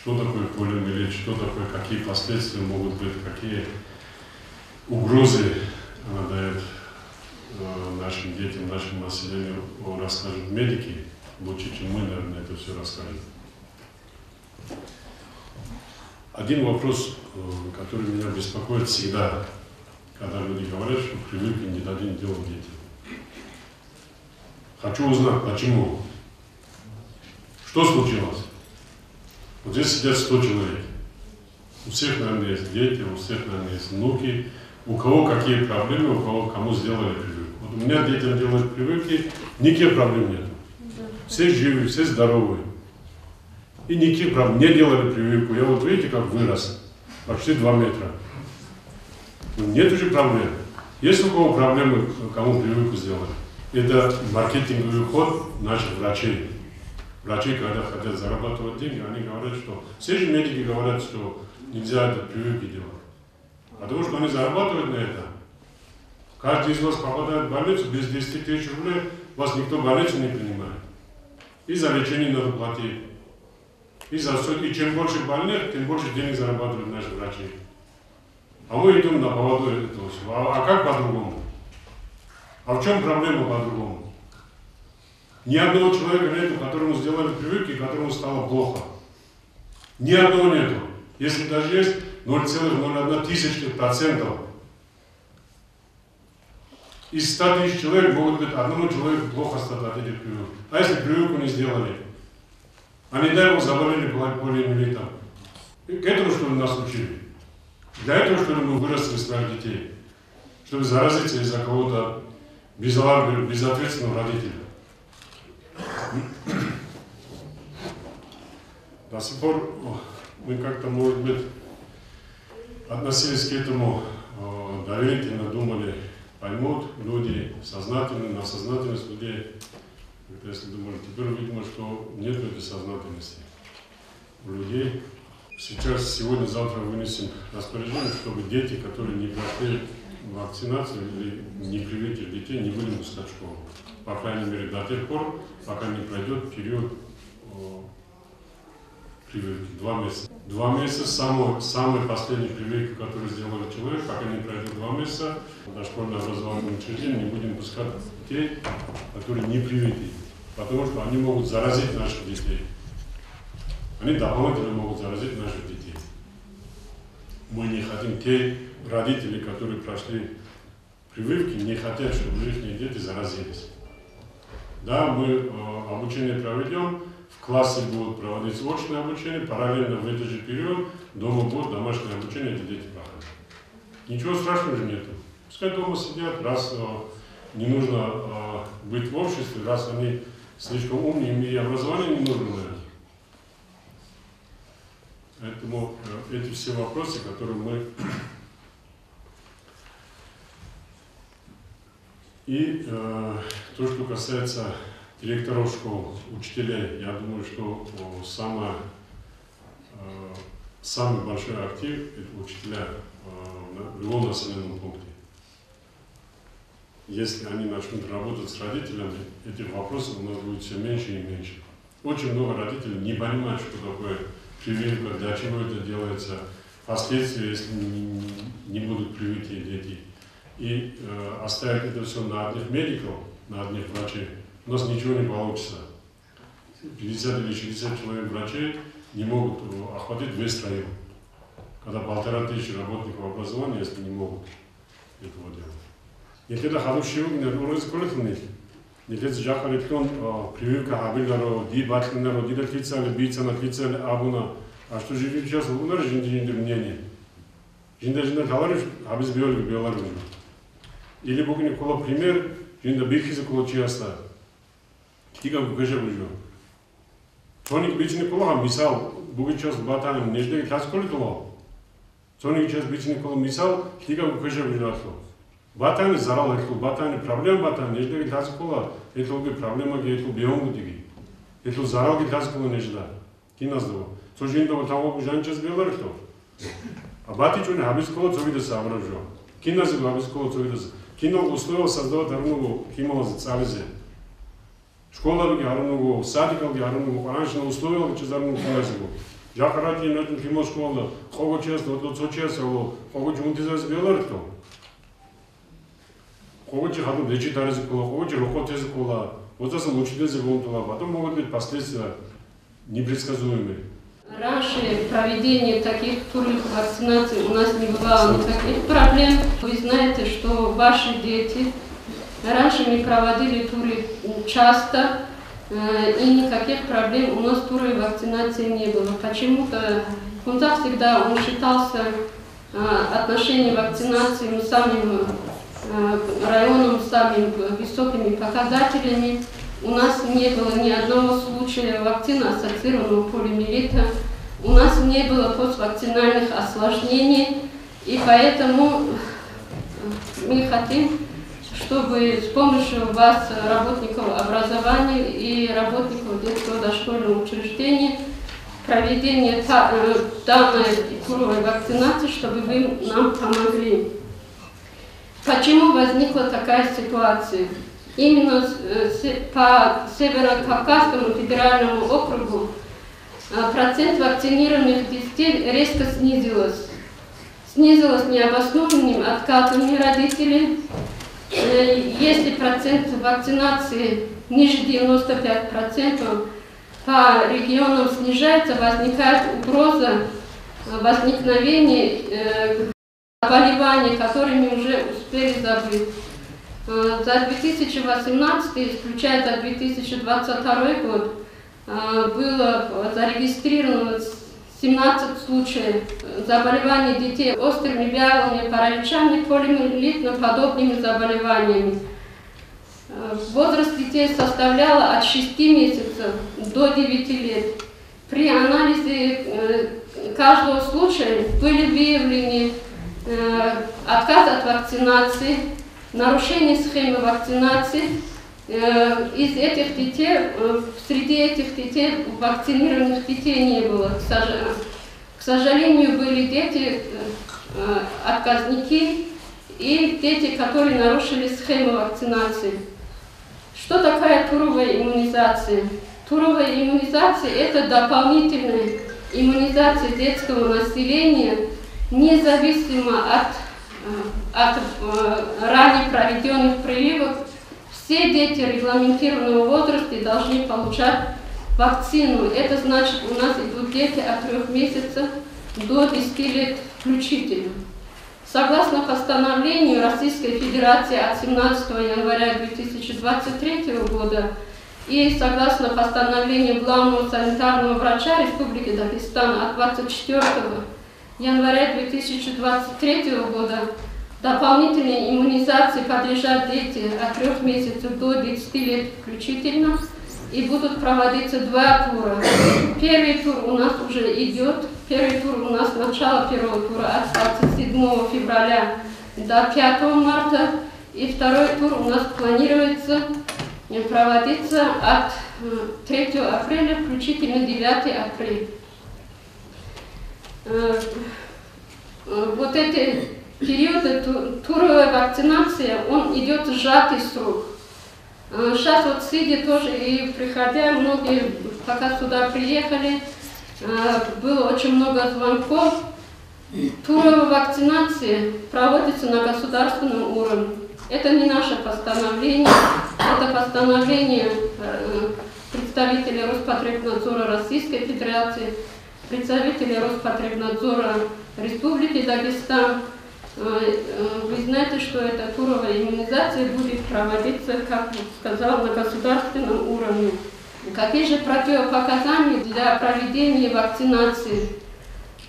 что такое полиомиелит, что такое, какие последствия могут быть, какие угрозы она дает нашим детям, нашему населению, расскажут медики, лучше, чем мы, наверное, это все расскажем. Один вопрос, который меня беспокоит всегда, когда люди говорят, что прививки не дадим делать детям. Хочу узнать, почему. Что случилось? Вот здесь сидят 100 человек. У всех, наверное, есть дети, у всех, наверное, есть внуки. У кого какие проблемы, у кого кому сделали прививку. Вот у меня детям делают прививки, никаких проблем нет. Все живы, все здоровые. И никаких проблем. Мне делали прививку. Я вот видите, как вырос. Почти 2 метра. Нет уже проблем. Есть у кого проблемы, кому прививку сделали? Это маркетинговый ход наших врачей. Врачи, когда хотят зарабатывать деньги, они говорят, что... Все же медики говорят, что нельзя это прививки делать. Потому что они зарабатывают на это. Каждый из вас попадает в больницу, без 10 тысяч рублей вас никто в больницу не принимает. И за лечение надо платить. И чем больше больных, тем больше денег зарабатывают наши врачи. А мы идем на поводу этого всего. А как по-другому? А в чем проблема по-другому? Ни одного человека нету, которому сделали прививки, которому стало плохо. Ни одного нету. Если даже есть 0,01%. Из 100 тысяч человек могут быть одному человеку плохо стать от этих прививок. А если прививку не сделали? А не дай Бог заболели полиомиелитом. К этому, что ли, нас учили? Для этого, что ли, мы выросли своих детей? Чтобы заразиться из-за кого-то безответственного родителя. До сих пор мы как-то, может быть, относились к этому доверительно, думали, поймут люди, сознательные, на сознательность людей. Если думали, теперь видимо, что нет этой сознательности у людей. Сегодня, завтра вынесем распоряжение, чтобы дети, которые не прошли вакцинацию или не привитых детей, не были пускать в школу. По крайней мере, до тех пор, пока не пройдет период прививки. 2 месяца. 2 месяца самый последний прививки, который сделал человек, пока не пройдет 2 месяца, дошкольное образование учреждение не будем пускать детей, которые не привиты. Потому что они могут заразить наших детей. Они дополнительно могут заразить наших детей. Мы не хотим, те родители, которые прошли прививки, не хотят, чтобы их дети заразились. Да, мы обучение проведем, в классе будут проводиться очное обучение, параллельно в этот же период дома будет домашнее обучение, эти дети проходят. Ничего страшного же нету. Пускай дома сидят, раз не нужно быть в обществе, раз они слишком умные, им и образование не нужно, наверное. Поэтому эти все вопросы, которые мы... И то, что касается директоров школ, учителей, я думаю, что самый большой актив – это учителя в любом населенном пункте. Если они начнут работать с родителями, этих вопросов у нас будет все меньше и меньше. Очень много родителей не понимают, что такое прививка, для чего это делается, последствия, если не будут привиты дети. И оставить это все на одних медиков, на одних врачей, у нас ничего не получится. 50 или 60 человек врачей не могут охватить весь район. Когда 1500 работников образования, если не могут этого делать. Если хороший у меня урок коллективный, если жахали тон прививка хабиларо, дибатлинаро, дидатлицали, бицана, тлицали, абуна, а что же сейчас у нас жинди мнение? Жинда товарищ, абиз биологи. Или богиня кола пример, жинда бихиза кола чиаста. Тига гужа гужа. Тоник бични кола мисал, богиня час батан неждеги тас коли тола. Тоник час бични кола мисал, тига гужа гужа. Батан зарал эту батан проблем батан неждеги тас кола, это уби проблема ге это бионгу диги. Это зарал ге тас кола нежда. Киназдо. То жинда того жанчас беларто. А бати чуне абиз кола цовида савражо. Киназо абиз кола цовида. Кино условия создавать арнугу кималазы цализе. Школа ги арнугу, садикал ги арнугу, раньше условия через арнугу киназо. Жахарати нотин химошкола, хого честно, вот честно, хого чунтизас беларто. Хого хаду дечитарез кола, хого рухотез кола, вот это мучидез гонтула, потом могут быть последствия непредсказуемые. Раньше проведение таких турных вакцинаций у нас не бывало никаких проблем. Вы знаете, что ваши дети, раньше мы проводили туры часто, и никаких проблем у нас турой вакцинации не было. Почему-то Кунтак всегда он считался отношение вакцинации самым районом, самыми высокими показателями. У нас не было ни одного случая вакцины ассоциированного полиомиелита, у нас не было поствакцинальных осложнений, и поэтому мы хотим, чтобы с помощью вас, работников образования и работников детского дошкольного учреждения, проведение данной туровой вакцинации, чтобы вы нам помогли. Почему возникла такая ситуация? Именно по Северо-Кавказскому федеральному округу процент вакцинированных детей резко снизилось. Снизилось необоснованными отказами родителей. Если процент вакцинации ниже 95%, по регионам снижается, возникает угроза возникновения заболеваний, которые мы уже успели забыть. За 2018, исключая за 2022 год, было зарегистрировано 17 случаев заболеваний детей острыми вялыми параличами, полиомиелитно-подобными заболеваниями. Возраст детей составлял от 6 месяцев до 9 лет. При анализе каждого случая были выявлены отказ от вакцинации, нарушение схемы вакцинации. Из этих детей, среди этих детей вакцинированных детей не было. К сожалению, были дети отказники и дети, которые нарушили схему вакцинации. Что такое туровая иммунизация? Туровая иммунизация – это дополнительная иммунизация детского населения, независимо от ранее проведенных прививок. Все дети регламентированного возраста должны получать вакцину. Это значит, у нас идут дети от 3 месяцев до 10 лет включительно. Согласно постановлению Российской Федерации от 17 января 2023 года и согласно постановлению главного санитарного врача Республики Дагестан от 24 января 2023 года, дополнительной иммунизации подлежат дети от 3 месяцев до 10 лет включительно, и будут проводиться 2 тура. Первый тур у нас уже идет. Первый тур у нас начало первого тура от 27 февраля до 5 марта. И второй тур у нас планируется проводиться от 3 апреля включительно 9 апреля. Вот эти периоды туровой вакцинации, он идет сжатый срок. Сейчас вот сидя тоже и приходя, многие пока сюда приехали, было очень много звонков. Туровая вакцинация проводится на государственном уровне. Это не наше постановление, это постановление представителей Роспотребнадзора Российской Федерации, представителей Роспотребнадзора Республики Дагестан. Вы знаете, что эта туровая иммунизация будет проводиться, как сказал, на государственном уровне. Какие же противопоказания для проведения вакцинации?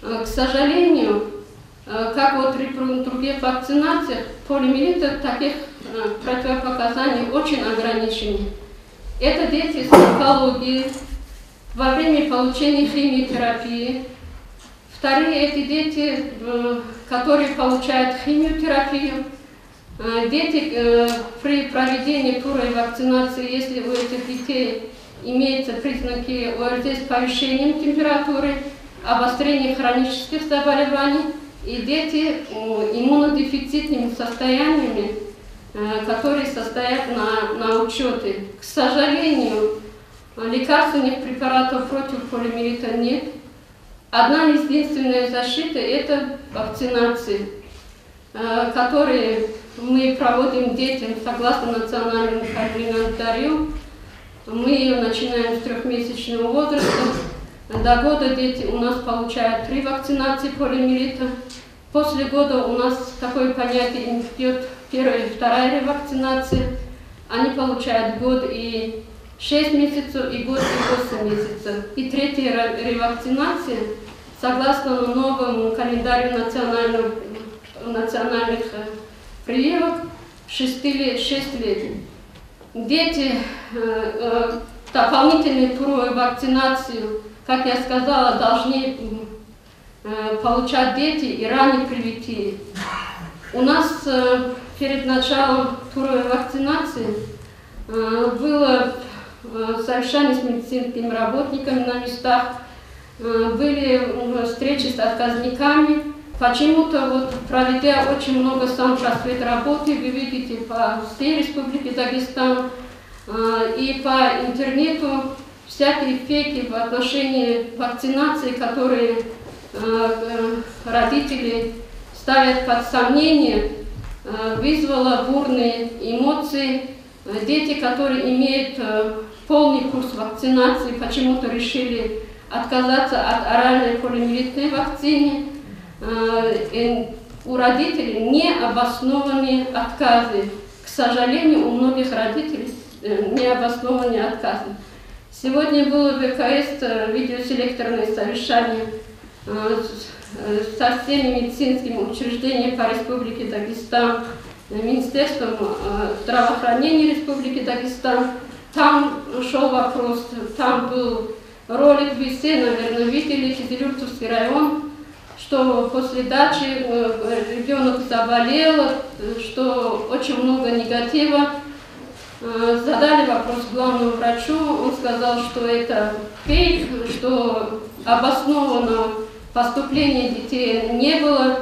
К сожалению, как вот при других вакцинациях, полиомиелита таких противопоказаний очень ограничены. Это дети с онкологией во время получения химиотерапии. Вторые эти дети, которые получают химиотерапию. Дети при проведении туровой вакцинации, если у этих детей имеются признаки ОРЗ с повышением температуры, обострение хронических заболеваний, и дети иммунодефицитными состояниями, которые состоят на учете. К сожалению, лекарственных препаратов против полиомиелита нет. одна единственная защита – это вакцинации, которые мы проводим детям согласно национальному календарю. Мы ее начинаем с 3-месячного возраста. До года дети у нас получают 3 вакцинации полиомиелита. После года у нас такое понятие идет 1-я и 2-я ревакцинация. Они получают год и 6 месяцев, и год и 8 месяцев. И 3-я ревакцинация, согласно новому календарю национальных прививок, 6 лет. Дети дополнительную туровую вакцинацию, как я сказала, должны получать дети и ранее привитые. У нас перед началом туровой вакцинации было совещание с медицинскими работниками на местах, были встречи с отказниками. Почему-то, вот, проведя очень много самопросвет-работы, вы видите по всей Республике Дагестан и по интернету всякие фейки в отношении вакцинации, которые родители ставят под сомнение, вызвало бурные эмоции. Дети, которые имеют полный курс вакцинации, почему-то решили отказаться от оральной полиомиелитной вакцины. У родителей необоснованные отказы. К сожалению, у многих родителей необоснованные отказы. Сегодня было в ВКС видеоселекторное совещание со всеми медицинскими учреждениями по Республике Дагестан, Министерством здравоохранения Республики Дагестан. Там шел вопрос, там был ролик, вы все, наверное, видели, Кизилюртовский район, что после дачи ребенок заболел, что очень много негатива. Задали вопрос главному врачу, он сказал, что это фейк, что обоснованного поступления детей не было.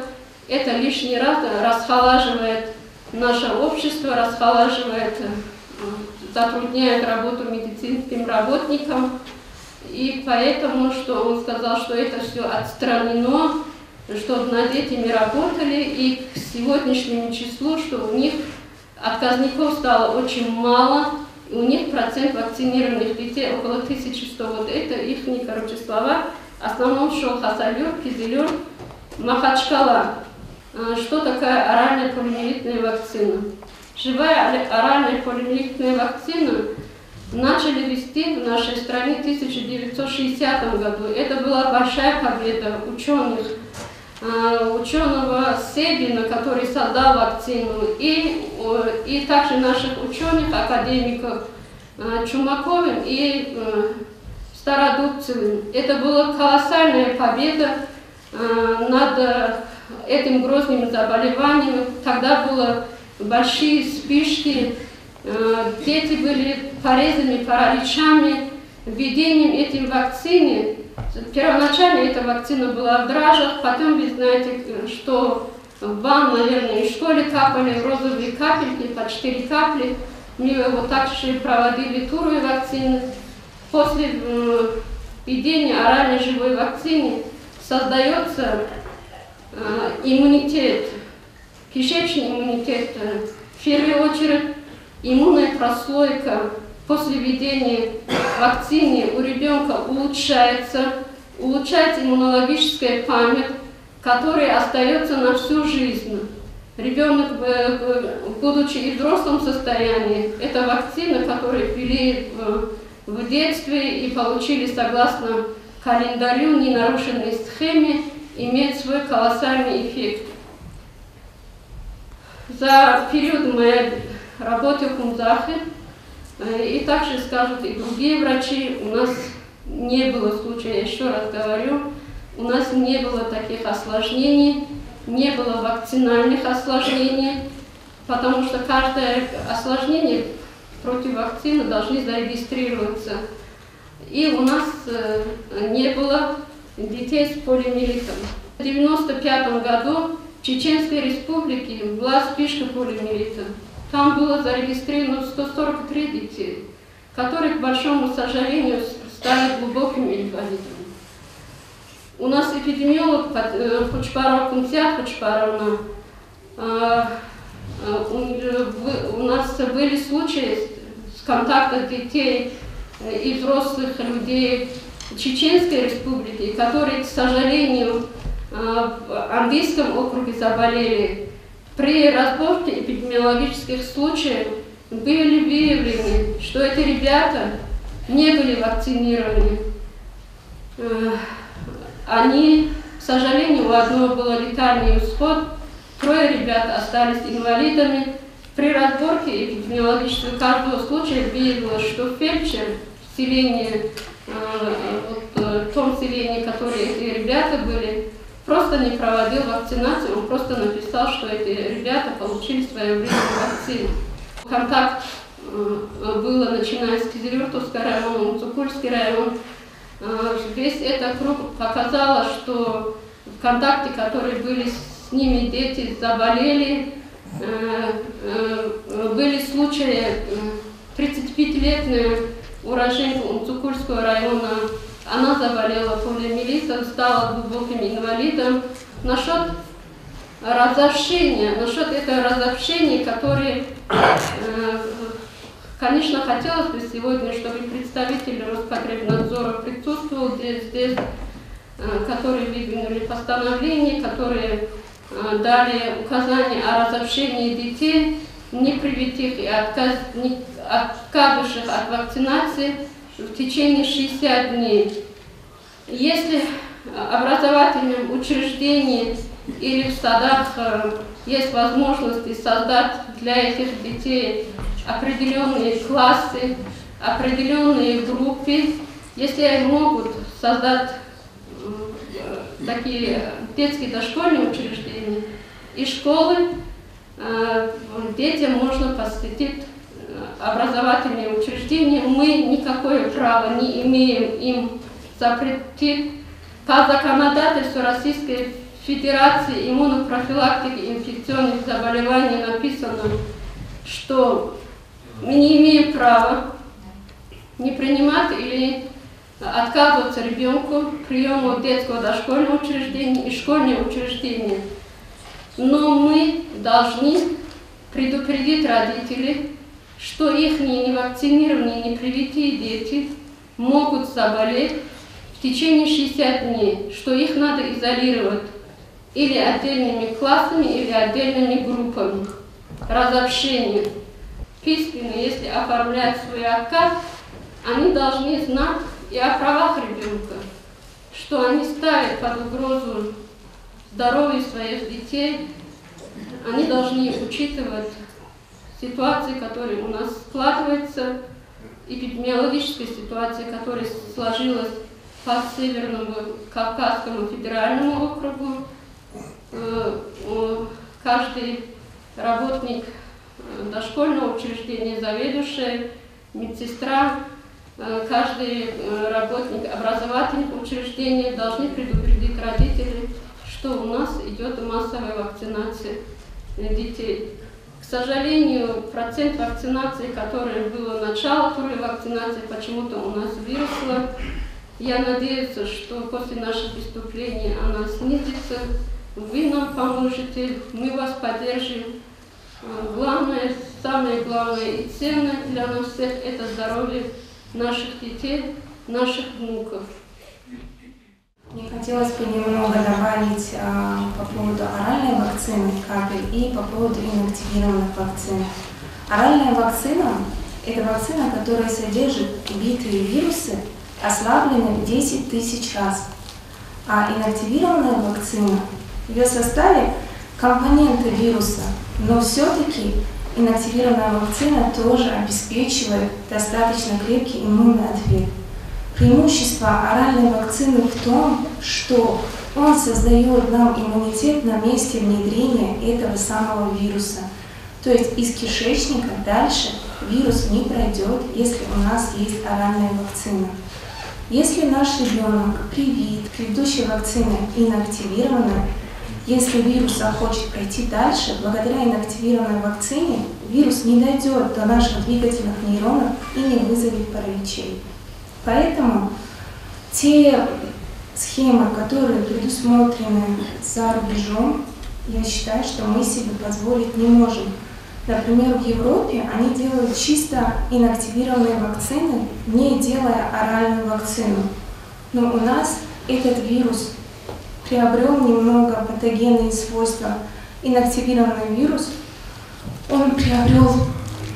Это лишний раз расхолаживает наше общество, расхолаживает, затрудняет работу медицинским работникам. И поэтому, что он сказал, что это все отстранено, что над этими работали, и к сегодняшнему числу, что у них отказников стало очень мало, и у них процент вакцинированных детей около 1100. Вот это их, короче, слова. В основном шел Хасавюрт, Кизилюрт, Махачкала. Что такая оральная полиомиелитная вакцина? Живая оральная полиомиелитная вакцина начали вести в нашей стране в 1960 году. Это была большая победа ученого Себина, который создал вакцину, и также наших ученых, академиков Чумаковым и Стародубцевым. Это была колоссальная победа над этим грозным заболеванием. Тогда были большие вспышки, дети были порезаны параличами. Введением этой вакцины, первоначально эта вакцина была в дрожжах, потом вы знаете, что вам, наверное, в школе капали розовые капельки, по 4 капли. Мы вот так же проводили туровые вакцины. После введения оральной живой вакцины создается иммунитет, кишечный иммунитет, в первую очередь иммунная прослойка. После введения вакцины у ребенка улучшается иммунологическая память, которая остается на всю жизнь. Ребенок, будучи и в взрослом состоянии, это вакцина, которую ввели в детстве и получили согласно календарю, ненарушенной схеме, имеет свой колоссальный эффект. За период моей работы в Кумзахе, и также скажут и другие врачи, у нас не было случая, я еще раз говорю, у нас не было таких осложнений, не было вакцинальных осложнений, потому что каждое осложнение против вакцины должны зарегистрироваться. И у нас не было детей с полиомиелитом. В 1995 году в Чеченской Республике была вспышка полиомиелита. Там было зарегистрировано 143 детей, которые, к большому сожалению, стали глубокими инвалидами. у нас эпидемиолог Кучпарова Кумсят Кучпаровна, у нас были случаи с контакта детей и взрослых людей Чеченской Республики, которые, к сожалению, в Английском округе заболели. При разборке эпидемиологических случаев были выявлены, что эти ребята не были вакцинированы. Они, к сожалению, у одного был летальный исход, 3 ребят остались инвалидами. При разборке эпидемиологического каждого случая выявилось, что фельдшер в селении, в том селении, в котором эти ребята были, просто не проводил вакцинацию, он просто написал, что эти ребята получили своевременную вакцину. Контакт было, начиная с Кизилюртовского района, Цукульский район. Весь этот круг показало, что в контакте, которые были с ними, дети заболели. Были случаи, 35-летняя уроженка Цукульского района, она заболела полиомиелитом, стала глубоким инвалидом. Насчет этого разобщения, которое, конечно, хотелось бы сегодня, чтобы представитель Роспотребнадзора присутствовал здесь, которые выдвинули постановление, которые дали указания о разобщении детей, непривитых и отказавших от вакцинации в течение 60 дней. Если в образовательном учреждении или в садах есть возможность создать для этих детей определенные классы, определенные группы, если они могут создать такие детские дошкольные учреждения и школы, детям можно посвятить образовательные учреждения. Мы никакое право не имеем им запретить. По законодательству Российской Федерации иммунопрофилактики инфекционных заболеваний написано, что мы не имеем права не принимать или отказываться ребенку приему детского дошкольного учреждения и школьного учреждения. Но мы должны предупредить родителей, что их невакцинированные, непривитые дети могут заболеть в течение 60 дней, что их надо изолировать или отдельными классами, или отдельными группами. Разобщение. Письменно, если оформлять свой отказ, они должны знать и о правах ребенка, что они ставят под угрозу здоровье своих детей. Они должны учитывать ситуации, которые у нас складываются, эпидемиологическая ситуация, которая сложилась по Северному Кавказскому федеральному округу. Каждый работник дошкольного учреждения, заведующий, медсестра, каждый работник образовательных учреждений должны предупредить родителей, что у нас идет массовая вакцинация детей. К сожалению, процент вакцинации, который было начало второй вакцинации, почему-то у нас выросло. Я надеюсь, что после наших выступлений она снизится. Вы нам поможете, мы вас поддержим. Главное, самое главное и ценное для нас всех – это здоровье наших детей, наших внуков. Мне хотелось бы немного добавить по поводу оральной вакцины капель и по поводу инактивированных вакцин. Оральная вакцина – это вакцина, которая содержит убитые вирусы, ослабленные в 10 тысяч раз. А инактивированная вакцина, в ее составе компоненты вируса, но все-таки инактивированная вакцина тоже обеспечивает достаточно крепкий иммунный ответ. Преимущество оральной вакцины в том, что он создает нам иммунитет на месте внедрения этого самого вируса. То есть из кишечника дальше вирус не пройдет, если у нас есть оральная вакцина. Если наш ребенок привит предыдущей вакциной инактивированной, если вирус захочет пройти дальше, благодаря инактивированной вакцине вирус не дойдет до наших двигательных нейронов и не вызовет параличей. Поэтому те схемы, которые предусмотрены за рубежом, я считаю, что мы себе позволить не можем. Например, в Европе они делают чисто инактивированные вакцины, не делая оральную вакцину. Но у нас этот вирус приобрел немного патогенные свойства. Инактивированный вирус, он приобрел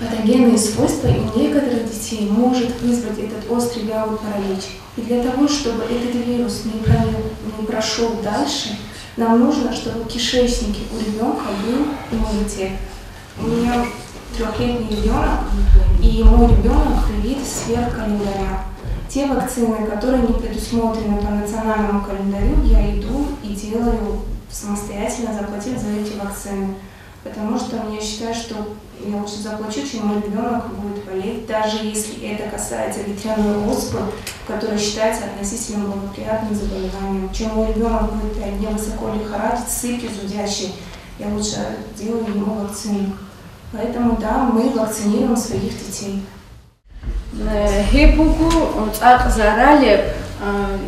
патогенные свойства, и у некоторых детей может вызвать этот острый вялый паралич. И для того, чтобы этот вирус не прошел дальше, нам нужно, чтобы в кишечнике у ребенка был иммунитет. У меня 3-летний ребенок, и мой ребенок привит сверх календаря. Те вакцины, которые не предусмотрены по национальному календарю, я иду и делаю самостоятельно, заплатив за эти вакцины. Потому что я считаю, что я лучше заплачу, чем мой ребенок будет болеть, даже если это касается ветряной оспы, которая считается относительно благоприятным заболеванием. Чем мой ребенок будет 5 дней высоко лихорадить, сыпью зудящей, я лучше делаю ему вакцину. Поэтому да, мы вакцинируем своих детей. Хепугу цак заралеп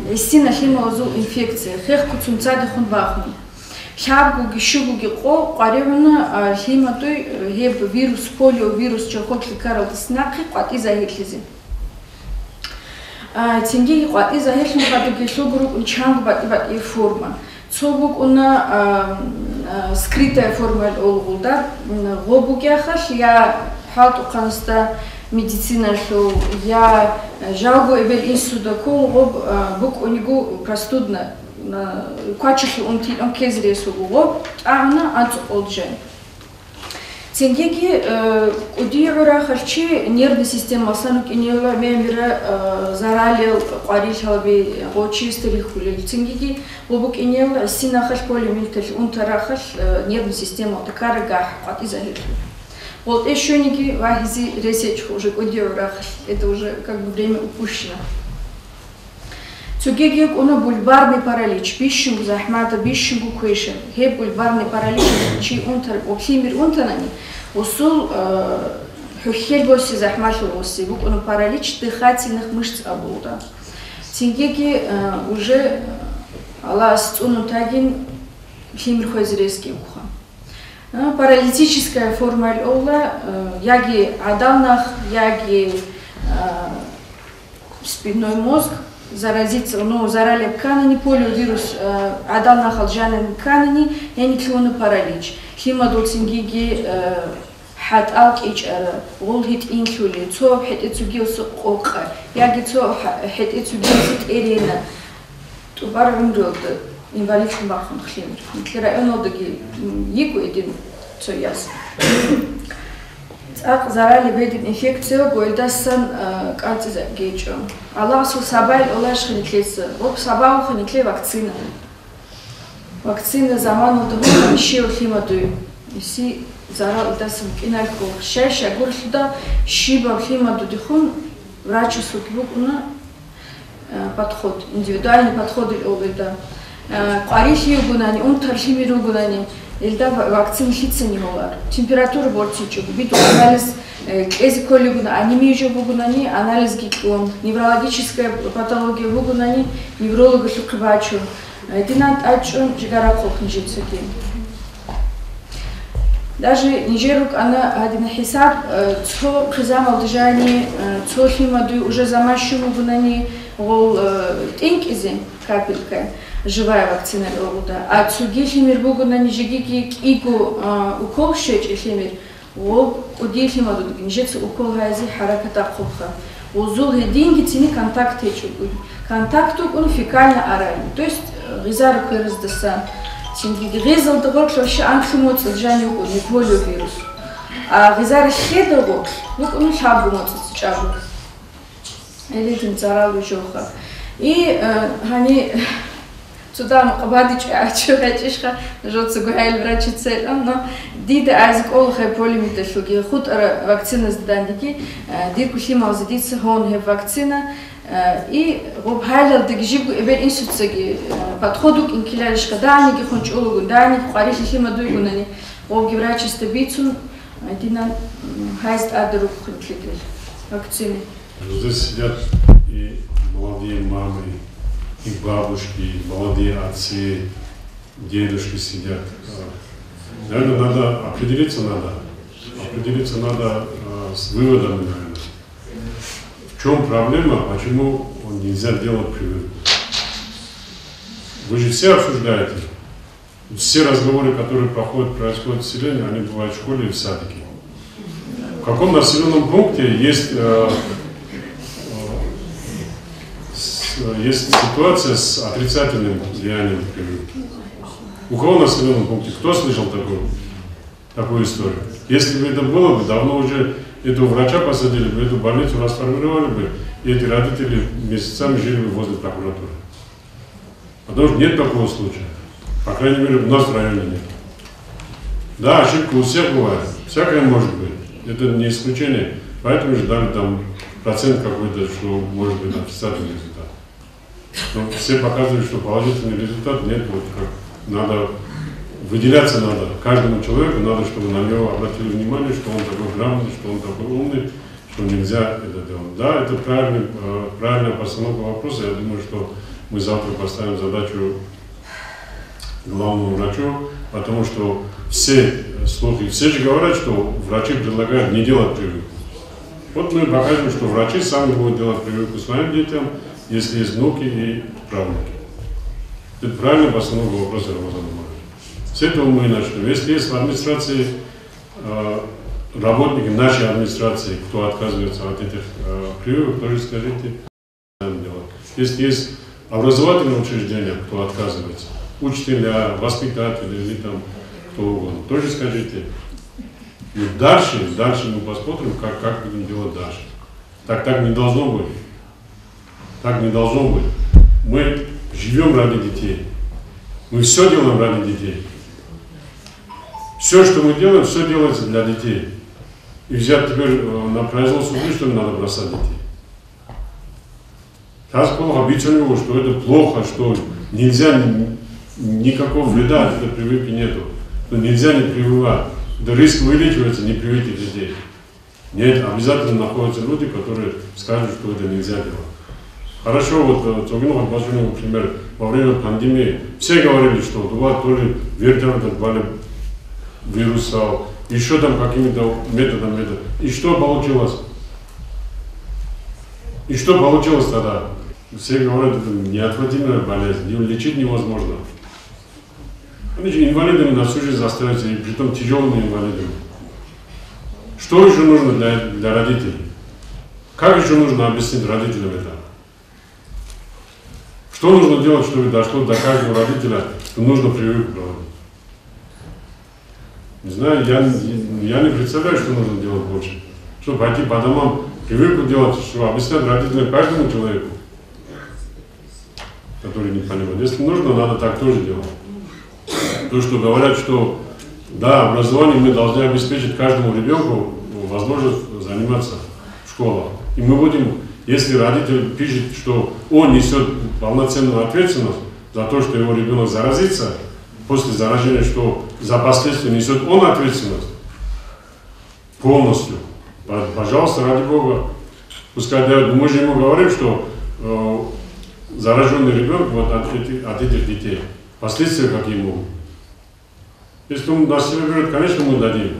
эстина химозу инфекция хехку цумцады хунбахни. Шабгу гишугу гико qarevna химатой хеп вирус полио вирус чохотли каралтснақи қати захитлизи. Тинги қати захитлин қати гишугу чангу бати форма. Цобук уна скрытая форма олгулда гобугяхаш я хату қаныста медицина шо я жалгу эбел инсудаку гоб бук унигу простудна качество он кезре сугуб ана ацолджен тингеги удиура харчи нервная система санук инела мемира заралил qarishалби гочистри хулил тингеги лобук инела синахаш полимилтел унтарахаш нервная система такарга qatizahil. Вот еще неги вахизи ресеч уже удиура это уже как бы время упущено. Цугегек уна бульбарный паралич, бишшунгу захмата, бишшунгу квешен. Хе бульбарный паралич, чи унтар, обхимир унтанани, усул хухельбоси захмашил оси, бук уна паралич дыхательных мышц обуда. Тингеги уже алас унутагин химир хозрезки уха. Паралитическая форма ола, яги адалнах, яги спинной мозг, заразиться, но зарали канани полиовирус, адал нахал жанен канани, я не клону паралич. Химадол сингиги хат алк ичара, ол хит инхули, цо хит ицугиос ока, яги цо хит ицугиос эрена. Тубар умрёлды, инвалид махун хлимер. Никлера энодоги yiku един цо яс. Ак зарали бедин инфекцию гойдасан картиза гечо. Аллаху сабай олаш хниклес. Оп сабау хникле вакцина. Вакцина заману того еще химатую. Иси зарал дасан киналько шеша гурсуда шиба химату дихун врачу сукбукуна подход, индивидуальный подход олда. Qarishli гунани, унтаршимиру гунани. Эльда вакцин хитсени олар. Температура бортичу, биту анализ эзиколи гуна, анемия гунани, анализ гиклон, неврологическая патология гунани, невролога шукбачу. Динат ачун жигараков нижицуки. Даже нижерук она один хисаб, цо призамал дежани, цо химаду уже замащу гунани, ол тинк изем капелька. Живая вакцина лоуда. А цуги химир бугу на нижегики игу укол шеч химир. Ол уди химаду нижекс укол хази хараката кулха. Узул деньги цени контакт хечугу. Контакту он фекально-оральный. То есть гизару кырыздасан. Цинги гизал догор шош анхимоц джанюгу не полиовирус. А гизар хедогу вот он шабумоц чабу. Элитин царалу жоха. И они сюда мقابادич ачурачишха жотсу гуайл врачице но диде азик ол хай полимита шуги худ вакцина сдандики дирку хима задица хон хе вакцина и гоб хайлал дигжибу эбер инсуцаги подходук инкилалишка даники хончулугу даник qarishli хима дуйгунани гоб врачиста бицун дина хайст адрук хинклигел вакцины. Здесь сидят и молодые мамы, их бабушки, молодые отцы, дедушки сидят. Наверное, надо определиться с выводами, наверное. В чем проблема, почему нельзя делать прививку? Вы же все обсуждаете. Все разговоры, которые происходят в селении, они бывают в школе и в садике. В каком населенном пункте есть ситуация с отрицательным влиянием прививки? У кого в населенном пункте? Кто слышал такую историю? Если бы это было бы, давно уже этого врача посадили бы, эту больницу расформировали бы, и эти родители месяцами жили бы возле прокуратуры. Потому что нет такого случая. По крайней мере, у нас в районе нет. Да, ошибка у всех бывает. Всякое может быть. Это не исключение. Поэтому же дали там процент какой-то, что может быть отрицательный результат. Но все показывают, что положительный результат нет. Вот как надо выделяться надо. Каждому человеку надо, чтобы на него обратили внимание, что он такой грамотный, что он такой умный, что нельзя это делать. Да, это правильная постановка вопроса. Я думаю, что мы завтра поставим задачу главному врачу, потому что все слухи, все же говорят, что врачи предлагают не делать прививку. Вот мы покажем, что врачи сами будут делать прививку своим детям, если есть внуки и правнуки. Это правильная постановка вопроса, Рамазан Умарович. С этого мы и начнем. Если есть в администрации работники нашей администрации, кто отказывается от этих прививок, тоже скажите, если есть образовательные учреждения, кто отказывается, учителя, воспитатели или там кто угодно, тоже скажите. И дальше мы посмотрим, как будем делать дальше. Так не должно быть. Так не должно быть. Мы живем ради детей. Мы все делаем ради детей. Все, что мы делаем, все делается для детей. И взять теперь на произвол суды, что надо бросать детей. Сейчас плохо объясню, что это плохо, что нельзя, никакого вреда от этой прививки нету. Что нельзя не прививать. Это риск увеличивается, не привить детей. Нет, обязательно находятся люди, которые скажут, что это нельзя делать. Хорошо, вот например, во время пандемии все говорили, что вот то ли вертолеты брали вируса, еще там какими-то методами. И что получилось? И что получилось тогда? Все говорят, это неотвратимая болезнь, ее лечить невозможно. Они же инвалидами на всю жизнь остаются, и притом тяжелыми инвалидами. Что еще нужно для родителей? Как еще нужно объяснить родителям это? Что нужно делать, чтобы дошло до каждого родителя, что нужно прививку проводить? Не знаю, я не представляю, что нужно делать больше. Чтобы пойти по домам прививку делать, что объяснять родителям каждому человеку, который не понимает. Если нужно, надо так тоже делать. То, что говорят, что да, образование мы должны обеспечить каждому ребенку возможность заниматься в школах. И мы будем, если родитель пишет, что он несет полноценную ответственность за то, что его ребенок заразится, после заражения, что за последствия несет он ответственность полностью, пожалуйста, ради Бога, пускай дают. Мы же ему говорим, что зараженный ребенок вот от этих детей, последствия какие могут. Если он нас себе берет, конечно, мы дадим.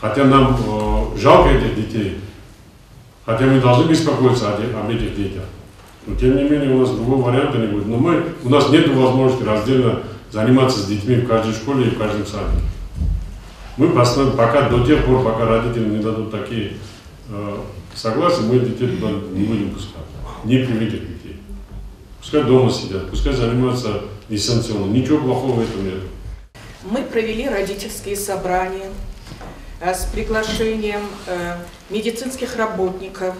Хотя нам жалко этих детей, хотя мы должны беспокоиться об этих детях. Но тем не менее у нас другого варианта не будет. Но у нас нет возможности раздельно заниматься с детьми в каждой школе и в каждом садике. Мы пока до тех пор, пока родители не дадут такие согласия, мы детей туда не будем пускать. Не привитых детей. Пускай дома сидят, пускай занимаются дистанционно. Ничего плохого в этом нет. Мы провели родительские собрания с приглашением медицинских работников,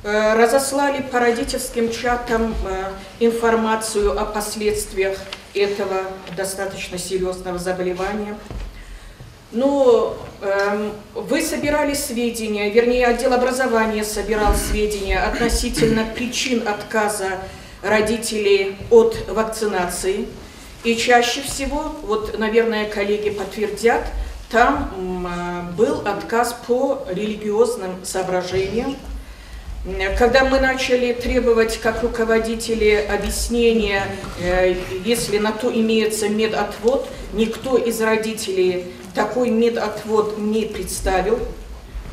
разослали по родительским чатам информацию о последствиях этого достаточно серьезного заболевания. Ну, вы собирали сведения, вернее, отдел образования собирал сведения относительно причин отказа родителей от вакцинации. И чаще всего, вот, наверное, коллеги подтвердят, там был отказ по религиозным соображениям. когда мы начали требовать как руководители объяснения, если на то имеется медотвод, никто из родителей такой медотвод не представил.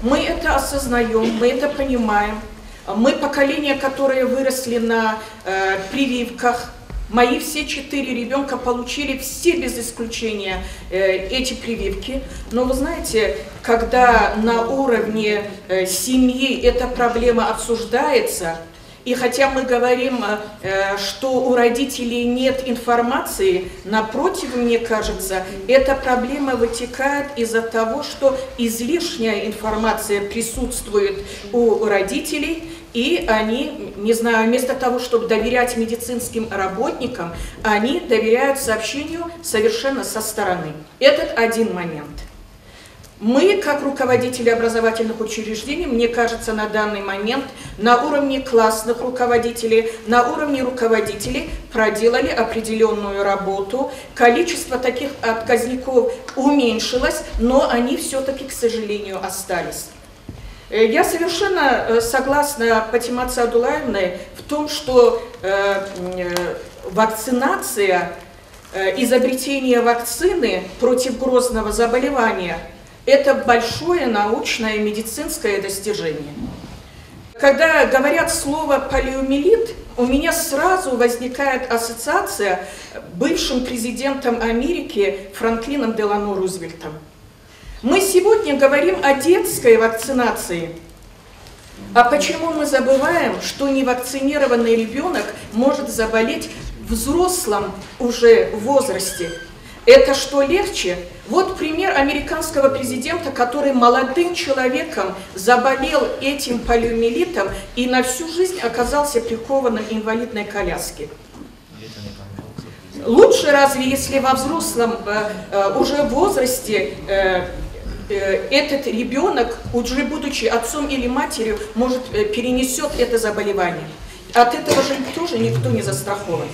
Мы это осознаем, мы это понимаем. Мы поколение, которые выросли на прививках. Мои все 4 ребенка получили все без исключения эти прививки. Но вы знаете, когда на уровне семьи эта проблема обсуждается, и хотя мы говорим, что у родителей нет информации, напротив, мне кажется, эта проблема вытекает из-за того, что излишняя информация присутствует у родителей, и они, не знаю, вместо того, чтобы доверять медицинским работникам, они доверяют сообщению совершенно со стороны. Этот один момент. Мы, как руководители образовательных учреждений, мне кажется, на данный момент на уровне классных руководителей, на уровне руководителей проделали определенную работу. Количество таких отказников уменьшилось, но они все-таки, к сожалению, остались. Я совершенно согласна Патиматса Адулаевной в том, что вакцинация, изобретение вакцины против грозного заболевания – это большое научное и медицинское достижение. Когда говорят слово полиомиелит, у меня сразу возникает ассоциация с бывшим президентом Америки Франклином Делано Рузвельтом. Мы сегодня говорим о детской вакцинации. А почему мы забываем, что невакцинированный ребенок может заболеть в взрослом уже возрасте? Это что, легче? Вот пример американского президента, который молодым человеком заболел этим полиомиелитом и на всю жизнь оказался прикованным к инвалидной коляске. Лучше разве, если во взрослом уже возрасте этот ребенок, уже будучи отцом или матерью, может перенесет это заболевание? От этого же тоже никто не застрахован.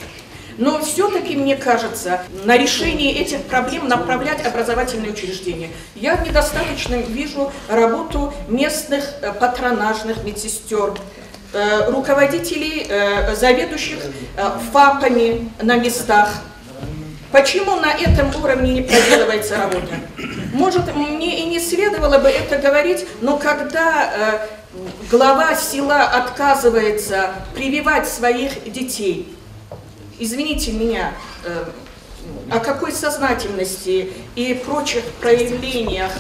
Но все-таки, мне кажется, на решение этих проблем направлять образовательные учреждения. Я недостаточно вижу работу местных патронажных медсестер, руководителей, заведующих ФАПами на местах. Почему на этом уровне не проделывается работа? Может, мне и не следовало бы это говорить, но когда глава села отказывается прививать своих детей, извините меня, о какой сознательности и прочих проявлениях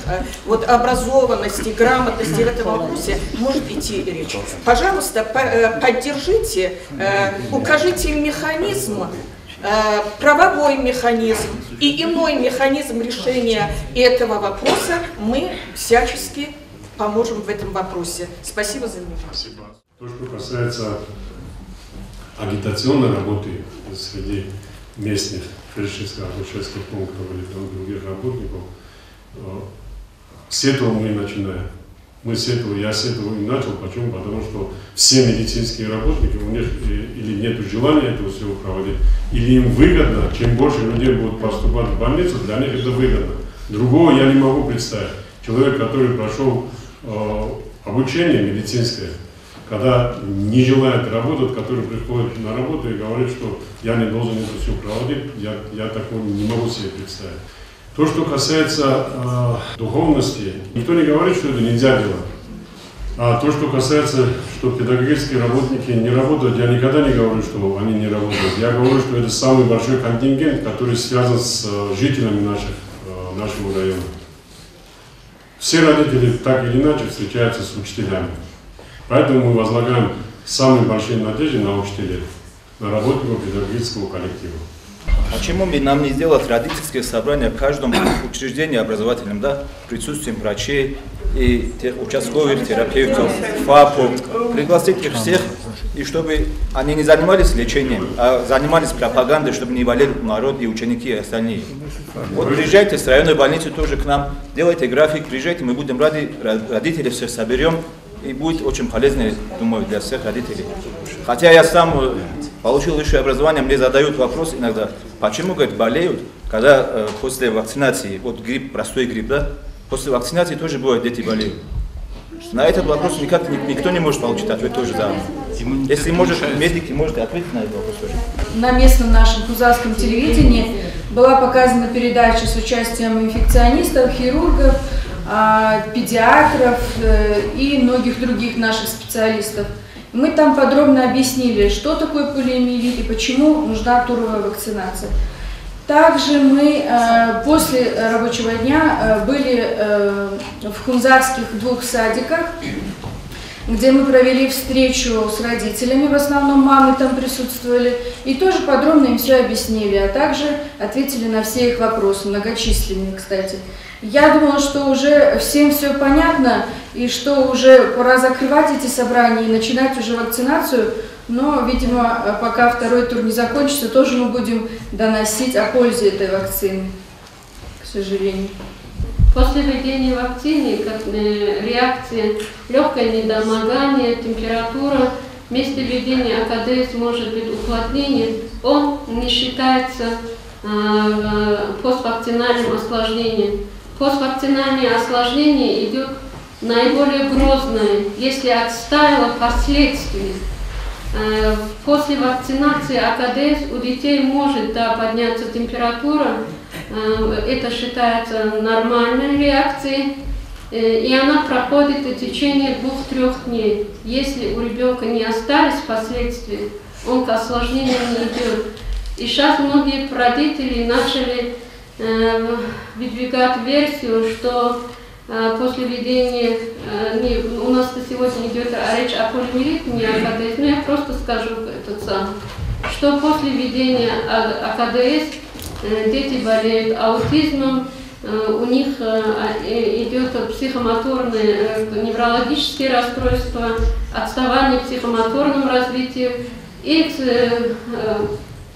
образованности, грамотности в этом вопросе может идти речь? Пожалуйста, поддержите, укажите механизм, правовой механизм и иной механизм решения этого вопроса. Мы всячески поможем в этом вопросе. Спасибо за внимание. Спасибо. То, что касается агитационной работы среди местных фельдшерско-акушерских пунктов или других работников, с этого мы и начинаем. Я с этого и начал. Почему? Потому что все медицинские работники, у них или нет желания этого всего проводить, или им выгодно, чем больше людей будут поступать в больницу, для них это выгодно. Другого я не могу представить. Человек, который прошел обучение медицинское, когда не желает работать, который приходит на работу и говорит, что я не должен это все проводить, я такого не могу себе представить. То, что касается духовности, никто не говорит, что это нельзя делать. А то, что касается, что педагогические работники не работают, я никогда не говорю, что они не работают. Я говорю, что это самый большой контингент, который связан с жителями нашего района. Все родители так или иначе встречаются с учителями. Поэтому мы возлагаем самые большие надежды на учителей, на работников педагогического коллектива. Почему бы нам не сделать родительские собрания в каждом учреждении образовательном, да, присутствием врачей и участковых терапевтов, ФАПов, пригласить их всех, и чтобы они не занимались лечением, а занимались пропагандой, чтобы не болел народ и ученики, и остальные. Вот приезжайте с районной больницы тоже к нам, делайте график, приезжайте, мы будем рады, родителей всех соберем, и будет очень полезно, думаю, для всех родителей. Хотя я сам получил высшее образование, мне задают вопрос иногда, почему, говорит, болеют, когда после вакцинации, вот грипп, простой грипп, да, после вакцинации тоже бывает, дети болеют. На этот вопрос никак никто не может получить ответ тоже за. Если может, медики можете ответить на этот вопрос тоже. На местном нашем хузарском телевидении была показана передача с участием инфекционистов, хирургов, педиатров и многих других наших специалистов. Мы там подробно объяснили, что такое полиомиелит и почему нужна туровая вакцинация. Также мы после рабочего дня были в хунзарских 2 садиках, где мы провели встречу с родителями, в основном мамы там присутствовали, и тоже подробно им все объяснили, а также ответили на все их вопросы, многочисленные, кстати. Я думала, что уже всем все понятно, и что уже пора закрывать эти собрания и начинать уже вакцинацию, но, видимо, пока второй тур не закончится, тоже мы будем доносить о пользе этой вакцины, к сожалению. После введения вакцины, как реакция, легкое недомогание, температура, вместе введения АКДС может быть уплотнение, он не считается поствакцинальным осложнением. Поствакцинальное осложнение идет наиболее грозное, если отстаяло последствия. После вакцинации АКДС у детей может подняться температура, это считается нормальной реакцией, и она проходит в течение 2-3 дней. Если у ребенка не остались последствия, он к осложнению не идет. И сейчас многие родители начали выдвигать версию, что после введения, у нас сегодня идет речь о полиомиелите, не о АКДС, но я просто скажу что после введения АКДС дети болеют аутизмом, у них идет психомоторные, неврологические расстройства, отставание в психомоторном развитии и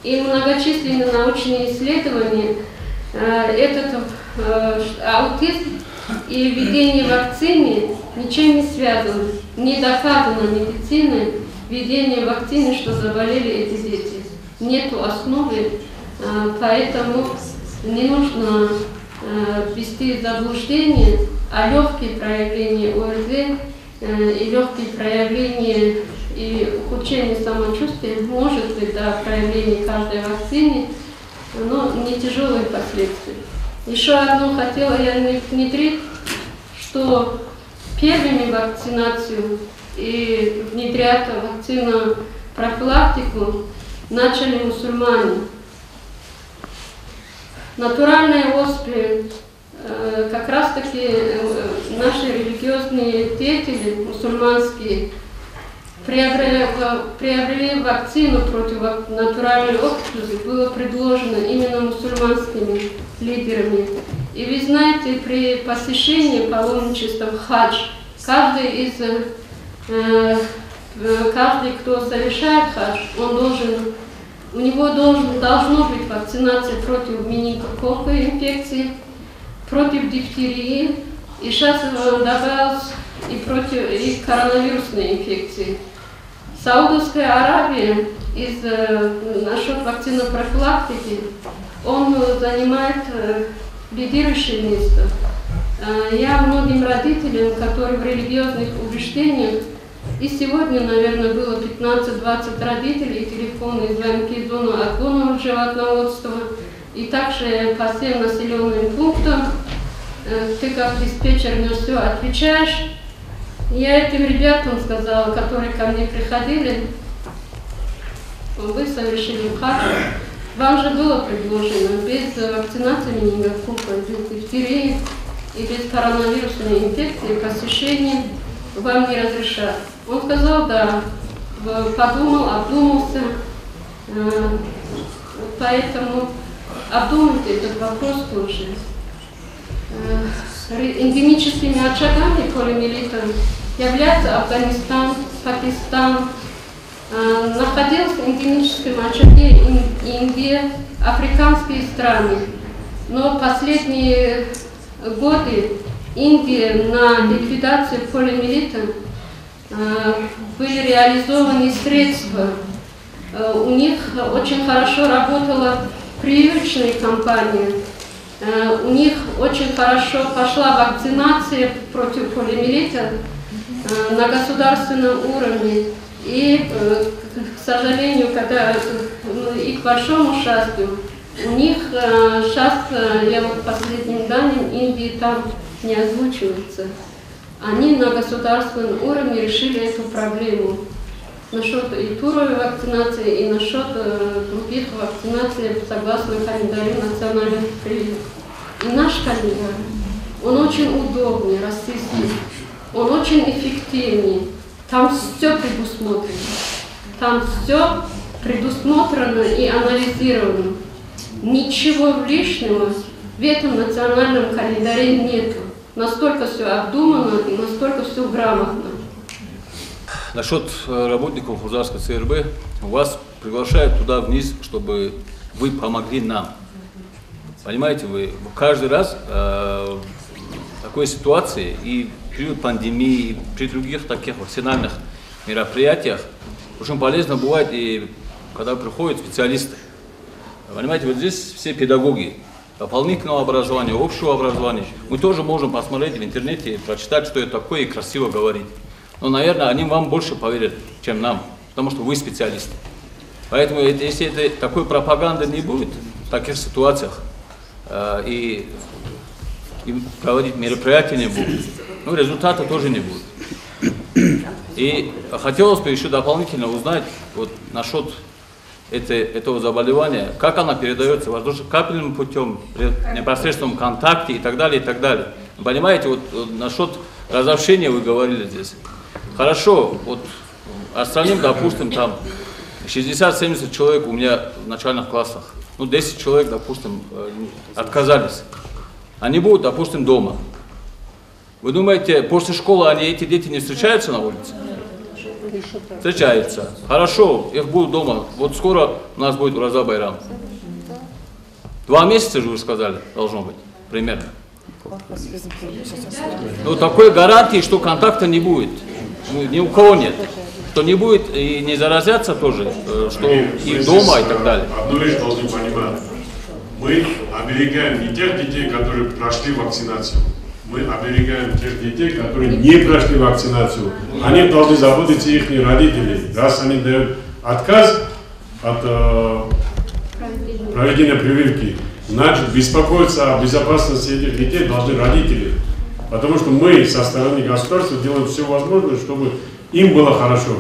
многочисленные научные исследования. Этот аутизм и введение вакцины ничем не связано. Не доказано медициной введение вакцины, что заболели эти дети. Нету основы, поэтому не нужно ввести заблуждение, а легкие проявления ОРЗ и легкие проявления и ухудшение самочувствия может быть проявление каждой вакцины, но не тяжелые последствия. Еще одно хотела я внедрить, что первыми вакцинацию и внедрять вакцину профилактику начали мусульмане. Натуральные оспы, как раз таки наши религиозные деятели, мусульманские, приобрели вакцину против натуральной оспы, было предложено именно мусульманскими лидерами. И вы знаете, при посещении паломничества в хадж, каждый, кто совершает хадж, у него должно быть вакцинация против менингококковой инфекции, против дифтерии, и сейчас добавилось и коронавирусной инфекции. Саудовская Аравия насчет вакцинопрофилактики, он занимает лидирующее место. Я многим родителям, которые в религиозных убеждениях, и сегодня, наверное, было 15-20 родителей, телефонные звонки в зону отгона животноводства, и также по всем населенным пунктам. Ты как диспетчер мне все отвечаешь. Я этим ребятам сказала, которые ко мне приходили, вы совершили хадж, вам же было предложено без вакцинации менингококка, без дифтерии и без коронавирусной инфекции посещение вам не разрешат. Он сказал, да, подумал, обдумался, поэтому обдумайте этот вопрос тоже. Эндемическими очагами полиомиелита являются Афганистан, Пакистан. Находился в эндемическом очаге Индия, африканские страны. Но последние годы Индия на ликвидацию полиомиелита были реализованы средства. У них очень хорошо работала прививочная кампания. У них очень хорошо пошла вакцинация против полиомиелита. на государственном уровне. И, к сожалению, когда и к большому счастью, у них сейчас, я вот последним данным, Индии там не озвучивается. Они на государственном уровне решили эту проблему. Насчет и туровой вакцинации, и насчет других вакцинаций согласно календарю национальных прививок. И наш календарь, он очень удобный, российский, он очень эффективный. Там все предусмотрено. Там все предусмотрено и анализировано. Ничего лишнего в этом национальном календаре нет. Настолько все обдумано и настолько все грамотно. Насчет работников Хурзарской ЦРБ, вас приглашают туда вниз, чтобы вы помогли нам. Понимаете, вы каждый раз в такой ситуации и при пандемии, и при других таких вакцинальных мероприятиях очень полезно бывает, и когда приходят специалисты. Понимаете, вот здесь все педагоги дополнительного образования, общего образования. Мы тоже можем посмотреть в интернете, прочитать, что это такое, и красиво говорить. Но, наверное, они вам больше поверят, чем нам, потому что вы специалисты. Поэтому, если такой пропаганды не будет в таких ситуациях, и проводить мероприятия не будет, ну, результата тоже не будет. И хотелось бы еще дополнительно узнать вот, насчет этого заболевания, как она передается воздушно-капельным путем, при непосредственном контакте и так далее, и так далее. Понимаете, вот насчет разобщения вы говорили здесь. Хорошо, вот остальным, допустим, там 60-70 человек у меня в начальных классах, ну 10 человек, допустим, отказались. Они будут, допустим, дома. Вы думаете, после школы эти дети не встречаются на улице? Встречаются. Хорошо, их будут дома. Вот скоро у нас будет Ураза Байрам. 2 месяца же вы сказали, должно быть, примерно. Но такой гарантии, что контакта не будет. Ни у кого нет. Что не будет и не заразятся тоже, что и дома и так далее. Одну вещь должны понимать. Мы оберегаем не тех детей, которые прошли вакцинацию. Мы оберегаем тех детей, которые не прошли вакцинацию. Они должны заботиться их родителей. Раз они дают отказ от проведения прививки, значит, беспокоиться о безопасности этих детей должны родители. Потому что мы со стороны государства делаем все возможное, чтобы им было хорошо,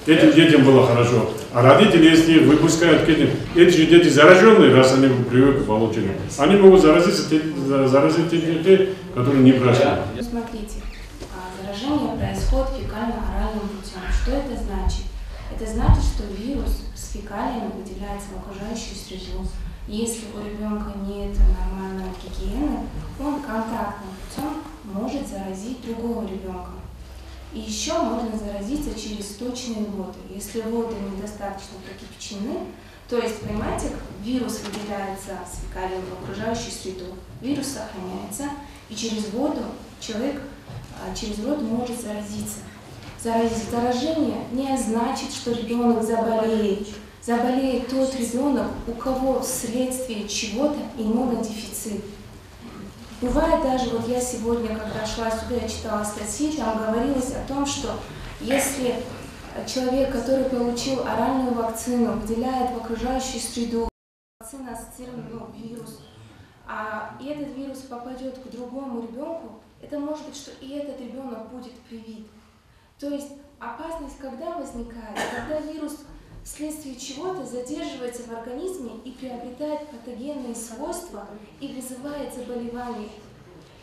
этим детям было хорошо. А родители, если их выпускают к этим, эти же дети зараженные, раз они прививку получили, они могут заразить тех детей, которые не прошли. Смотрите, заражение происходит фекально-оральным путем. Что это значит? Это значит, что вирус с фекалиями выделяется в окружающую среду. Если у ребенка нет нормальной гигиены, он контактным путем может заразить другого ребенка. И еще можно заразиться через сточные воды. Если воды недостаточно прокипячены, то есть, понимаете, вирус выделяется с фекалиями в окружающую среду, вирус сохраняется, и через воду человек через рот может заразиться. Заражение не значит, что ребенок заболеет. Заболеет тот ребенок, у кого вследствие чего-то иммунодефицит. Бывает даже, вот я сегодня, когда шла сюда, я читала статьи, там говорилось о том, что если человек, который получил оральную вакцину, выделяет в окружающую среду вакцину ассоциированный вирус, и этот вирус попадет к другому ребенку, это может быть, что и этот ребенок будет привит. То есть опасность когда возникает? Когда вирус вследствие чего-то задерживается в организме и приобретает патогенные свойства и вызывает заболевание.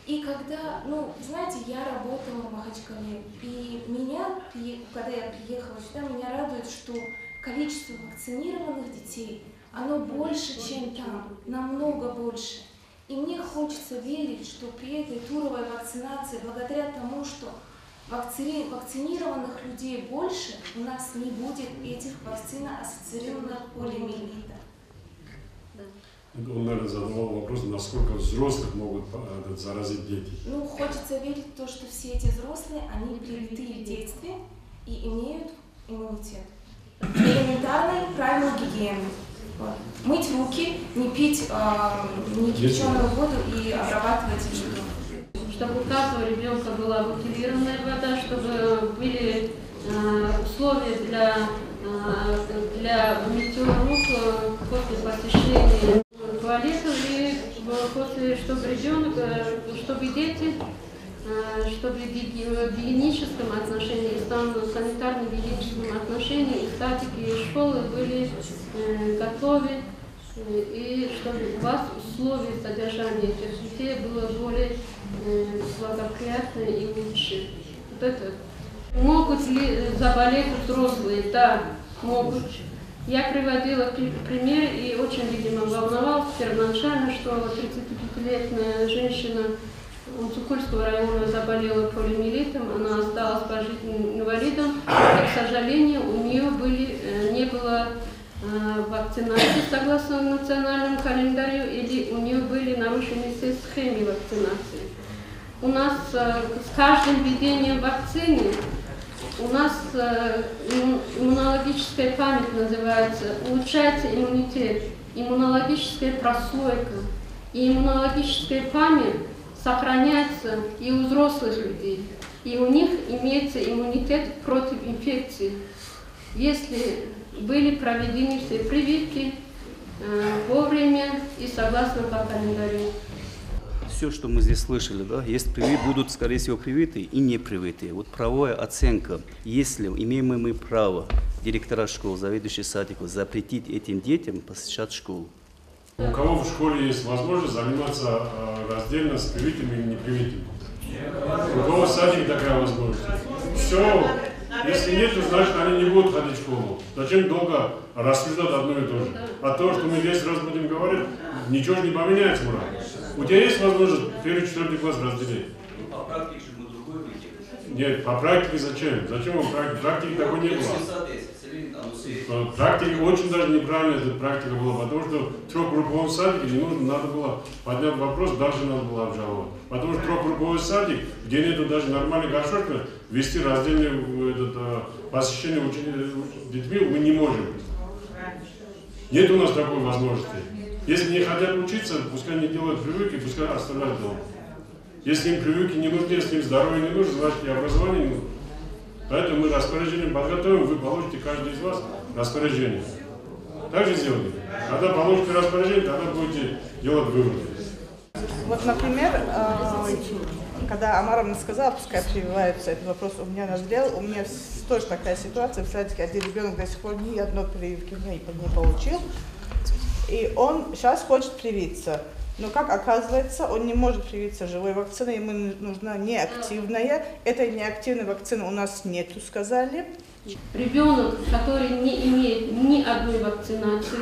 И когда, знаете, я работала в Махачкале, и когда я приехала сюда, меня радует, что количество вакцинированных детей, оно больше, чем там, намного больше. И мне хочется верить, что при этой туровой вакцинации, благодаря тому, что вакцинированных людей больше, у нас не будет этих вакцина-ассоциированных полиомиелита. Он, наверное, задавал вопрос, насколько взрослых могут заразить дети. Хочется верить в то, что все эти взрослые, они привиты в детстве и имеют иммунитет. Элементарные правила гигиены. Мыть руки, не пить кипяченую воду и обрабатывать еду. чтобы у каждого ребенка была бутилированная вода, чтобы были условия для мытья рук после посещения туалета и после, чтобы ребенок, чтобы дети, чтобы в гигиеническом отношении, санитарно-гигиеническом отношении и садики, и школы были готовы, и чтобы у вас условия содержания этих детей было более благоприятное и лучше. Вот это. Могут ли заболеть взрослые? Да, могут. Я приводила пример и очень, видимо, волновалась первоначально, что 35-летняя женщина Цукульского района заболела полиомиелитом, она осталась пожизненным инвалидом, и, к сожалению, у нее не было вакцинации согласно национальному календарю, или у нее были нарушены все схемы вакцинации. У нас с каждым введением вакцины у нас иммунологическая память называется, улучшается иммунитет, иммунологическая прослойка. И иммунологическая память сохраняется и у взрослых людей, и у них имеется иммунитет против инфекции. Если были проведены все прививки вовремя и согласно по календарю. Все, что мы здесь слышали, да, будут, скорее всего, привитые и не привитые. Вот правовая оценка, если имеем мы право, директора школ, заведующие садиков, запретить этим детям посещать школу. У кого в школе есть возможность заниматься раздельно с привитыми и непривитыми? У кого в садике такая возможность? Все. Если нет, то значит они не будут ходить в школу. Зачем долго рассуждать одно и то же? От того, что мы 10 раз будем говорить, ничего же не поменяется, Мурат. У тебя есть возможность 1-4 класс разделить? По практике же мы другой выйдем. Нет, по практике зачем? Зачем вам практика? Практики такой не было. Практика очень даже неправильная эта практика была, потому что в трехгрупповом садике не нужно, надо было поднять вопрос, дальше надо было обжаловать. Потому что трехгрупповой садик, где нету даже нормальной горшочка, вести раздельное посещение детьми мы не можем. Нет у нас такой возможности. Если не хотят учиться, пускай не делают прививки, пускай оставляют дома. Если им прививки не нужны, если им здоровье не нужно, значит и образование не нужно. Поэтому мы распоряжение подготовим, вы получите, каждый из вас, распоряжение. Так же сделали. Когда получите распоряжение, тогда будете делать выводы. Вот, например, когда Амаровна сказала, пускай прививаются, этот вопрос у меня назрел, у меня тоже такая ситуация, в садике один ребенок до сих пор ни одной прививки не получил, и он сейчас хочет привиться. Но, как оказывается, он не может привиться живой вакциной, ему нужна неактивная. Этой неактивной вакцины у нас нету, сказали. Ребенок, который не имеет ни одной вакцинации,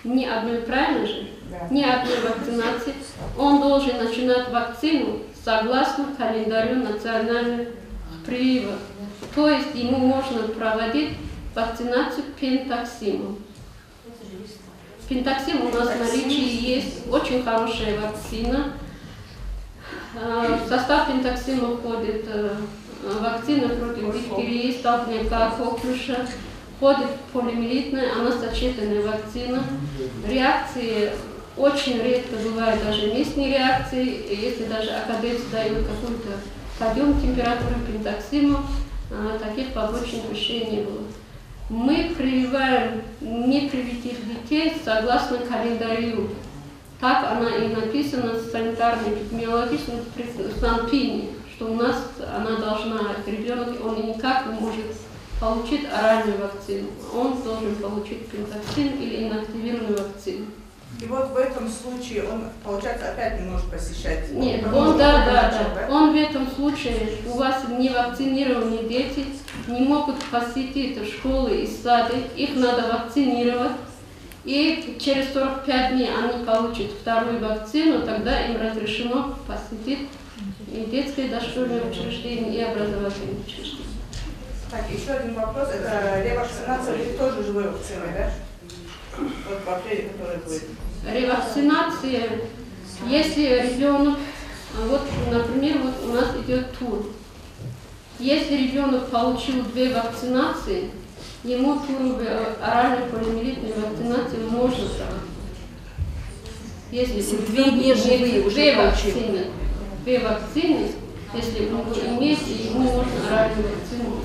ни одной, правильно же? Да. Ни одной вакцинации, он должен начинать вакцину согласно календарю национальных прививок. То есть ему можно проводить вакцинацию пентаксимом. Пентаксим у нас в наличии есть, очень хорошая вакцина. В состав пентаксима входит вакцина против дифтерии, столбняка, коклюша, входит полиомиелитная, она сочетанная вакцина. Реакции очень редко бывают, даже местные реакции, если даже АКД дает какой-то подъем температуры пентаксима, таких побочных вещей не было. Мы прививаем непривитых детей согласно календарю. Так она и написана в санитарно-эпидемиологическом санпине, что у нас она должна, ребенок, он никак не может получить оральную вакцину. Он должен получить пентаксин или инактивированную вакцину. И вот в этом случае он, получается, опять не может посещать? Нет, он, да. Он в этом случае, у вас невакцинированные дети не могут посетить школы и сады, их надо вакцинировать. И через 45 дней они получат вторую вакцину, тогда им разрешено посетить и детское дошкольное учреждение, и образовательное учреждение. Так, еще один вопрос. Это ревакцинация или тоже живой вакциной, да? Вот в апреле, который будет. Ревакцинация, если ребенок, вот, например, вот у нас идет тур. Если ребенок получил 2 вакцинации, ему туру оральной полиомиелитной вакцинации можно проводить. Если 2 дни живые уже вакцины. две вакцины, если он имеет, ему можно оральную вакцину.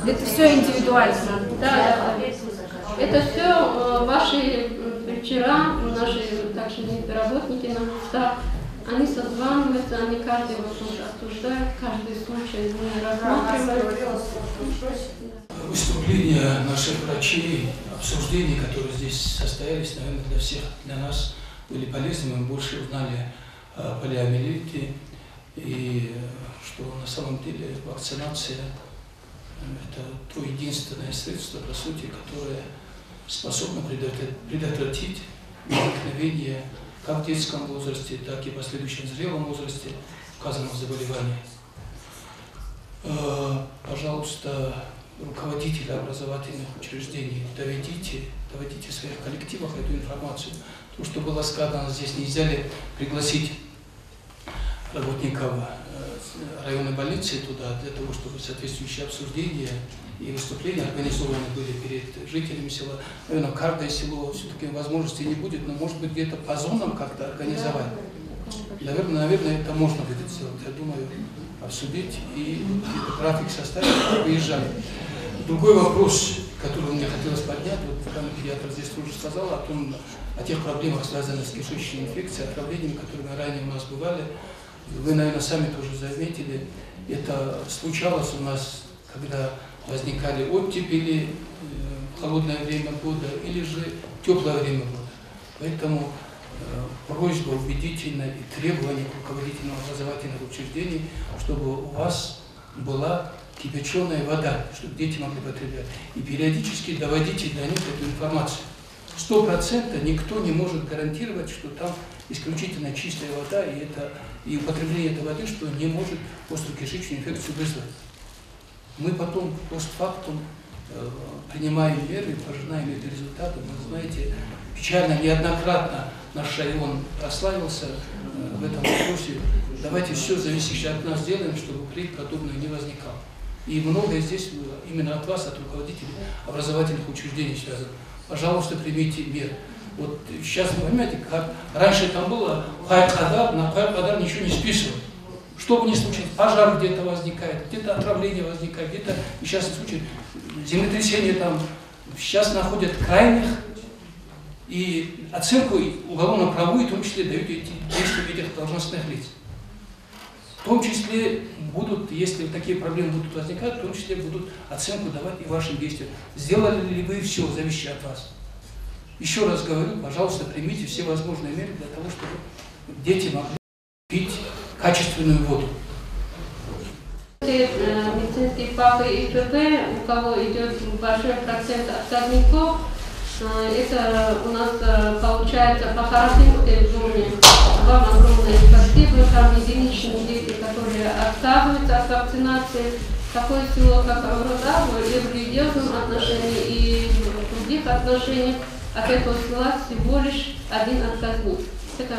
Это все индивидуально. Да. Это все ваши вчера, наши также работники на местах, они созваниваются, они каждый вопрос обсуждают, каждый случай мы рассматриваем. Выступления наших врачей, обсуждения, которые здесь состоялись, наверное, для всех, для нас были полезны. Мы больше узнали о полиомиелите и что на самом деле вакцинация – это то единственное средство, по сути, которое способно предотвратить возникновение как в детском возрасте, так и в последующем зрелом возрасте указанного заболевания. Пожалуйста, руководители образовательных учреждений, доводите в своих коллективах эту информацию. То, что было сказано, здесь нельзя ли пригласить работников районной больницы туда, для того, чтобы соответствующие обсуждения и выступления организованы были перед жителями села. Наверное, каждое село все-таки возможности не будет, но может быть где-то по зонам как-то организовать. Наверное, это можно будет сделать, я думаю, обсудить и график составить, выезжать. Другой вопрос, который мне хотелось поднять, вот педиатр здесь тоже сказал о тех проблемах, связанных с кишечной инфекцией, отравлениями, которые ранее у нас бывали. Вы, наверное, сами тоже заметили, это случалось у нас, когда возникали оттепели в холодное время года или же теплое время года. Поэтому просьба убедительная и требование к руководителям образовательных учреждений, чтобы у вас была кипяченая вода, чтобы дети могли потреблять. И периодически доводите до них эту информацию. 100% никто не может гарантировать, что там исключительно чистая вода, и употребление этой воды, что не может острую кишечную инфекцию вызвать. Мы потом постфактум принимаем меры, пожинаем эти результаты. Вы знаете, печально, неоднократно наш район прославился в этом вопросе. Давайте все зависящее от нас сделаем, чтобы впредь подобное не возникало. И многое здесь именно от вас, от руководителей образовательных учреждений связано. Пожалуйста, примите меры. Вот сейчас вы понимаете, как раньше там было хайп-хадар, на хайп-хадар ничего не списывают. Что бы ни случилось, пожар где-то возникает, где-то отравление возникает, где-то несчастный случай, землетрясение там, сейчас находят крайних, и оценку уголовно-правовую, в том числе, дают действия этих должностных лиц. В том числе будут, если такие проблемы будут возникать, в том числе будут оценку давать и вашим действиям. Сделали ли вы все, зависящее от вас? Еще раз говорю, пожалуйста, примите все возможные меры для того, чтобы дети могли пить качественную воду. Медицинские папы и ПП, у кого идет большой процент отказников, это у нас получается по Харасинской зоне. Вам огромное спасибо. Там единичные дети, которые отказываются от вакцинации. Такое село, как Родаву, и в религиозном отношении, и в других отношениях от этого села всего лишь один отказник. Это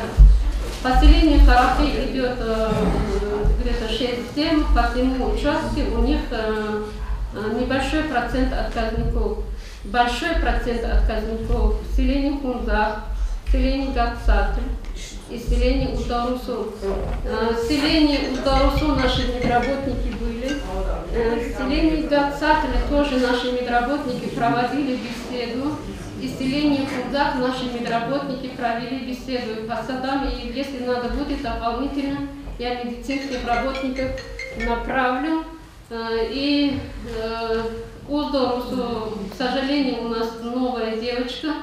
поселение Харахи идет где-то 6-7, по всему участку у них небольшой процент отказников. Большой процент отказников в селении Хунзах, в селении Гатсаты и в селении Ударусу. В селении Ударусу наши медработники были. В селении Гатсаты тоже наши медработники проводили беседу. И в селении Хунзах наши медработники провели беседу по садам. И если надо будет дополнительно, я медицинских работников направлю. И Уздорусу, к сожалению, у нас новая девочка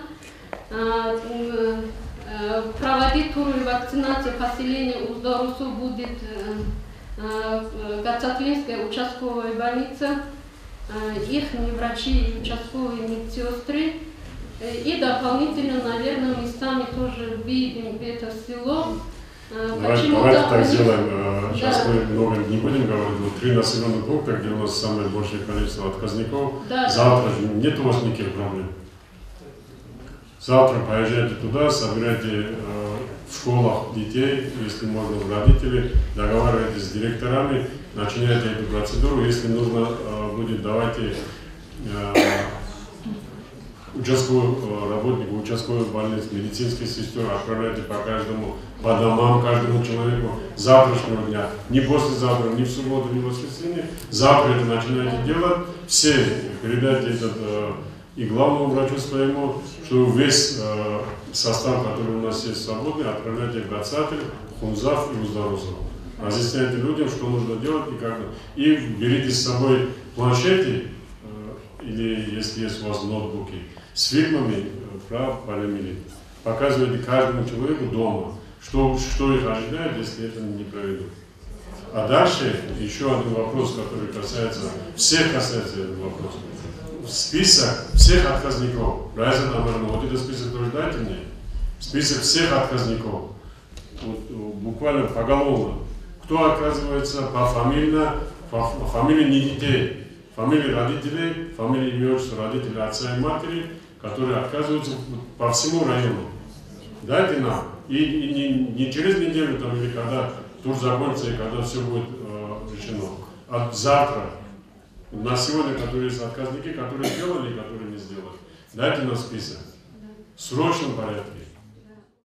проводить туры вакцинации поселения Уздорусу будет Гацатлинская участковая больница, их врачи и участковые медсестры. И дополнительно, наверное, мы сами тоже видим это село. Давайте так сделаем. Сейчас мы много не будем говорить. Вот 3 населенных пункта, где у нас самое большее количество отказников. Да. Завтра же нет у вас никаких проблем. Завтра поезжайте туда, собирайте в школах детей, если можно, родителей, договаривайтесь с директорами, начинайте эту процедуру. Если нужно будет, давайте участковых работников, участковых больниц, медицинских сестер отправляйте по каждому, по домам, каждому человеку завтрашнего дня. Не послезавтра, не в субботу, не в воскресенье. Завтра это начинаете делать. Все передайте этот и главному врачу своему, что весь состав, который у нас есть свободный, отправляйте в Гацатель, Хунзав и Уздорозов. Разъясняйте людям, что нужно делать и как. И берите с собой планшеты, или если есть у вас ноутбуки, с фильмами про полиомиелит. Показывайте каждому человеку дома, что их ожидает, если это не проведут. А дальше еще один вопрос, который касается этот вопрос. Список всех отказников. Райза Намарна, вот этот список тоже дайте мне. Список всех отказников. Вот, буквально поголовно. Кто отказывается пофамильно, по фамилии не детей, фамилии родителей, фамилии имя отчество родителей, отца и матери, которые отказываются по всему району. Дайте нам. И не через неделю там, или когда тур закончится и когда все будет решено. А завтра. На сегодня, которые есть отказники, которые сделали и которые не сделали. Дайте нам список. В срочном порядке.